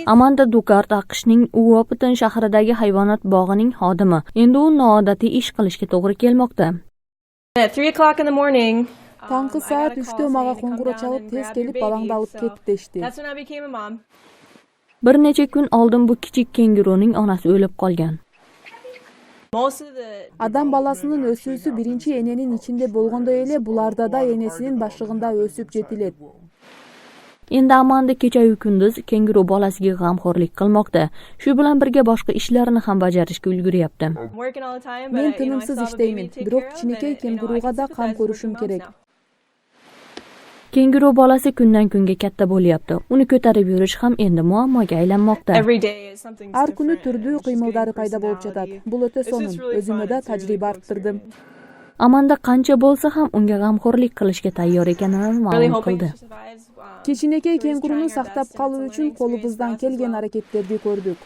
Amanda Dugard AQShning Uopiton shahridagi hayvonot bog'ining xodimi. Endi u noodatiy ish qilishga to'g'ri kelmoqda. At 3 o'clock in the morning, Tаңкы саат 3-тө мага коңгуроо чалып, тез келип балаңды алып кет дешти. that's when I became a mom. Bir necha kun oldin bu kichik kenguruning onasi o'lib qolgan. Most of the Адам баласынын өсүүсү биринчи эненин ичинде болгондой эле буларда да энесинин башыгында өсүп жетилет. Endi Amanda kecha-yu kunduz kenguru bolasiga g'amxo'rlik qilmoqda. Shu bilan birga boshqa ishlarni ham bajarishga ulguryapti. I'm working all the time, but Мен I тынымсыз still have a baby иштеймин, to take бирок care of, кичинекей and, I кенгуруга can да sympathize кам with көрүшүм moms керек. now. Kenguru bolasi kundan kunga katta bo'lyapti. Uni ko'tarib yurish ham endi muammoga aylanmoqda. Every day is something Ар күнү different, түрдүү and it's just кыймылдары getting пайда болуп жатат. personality. Бул өтө It's сонун. just really Өзүмө fun. да It's a really тажрыйба cool арттырдым. experience. Amanda qancha bo'lsa ham unga g'amxo'rlik qilishga tayyor ekanini Really ma'lum hoping qildi. she survives. Кичинекей We're just trying кенгуруну our сактап best, and калуу it's a үчүн learning experience колубуздан for us as келген well. аракеттерди көрдүк.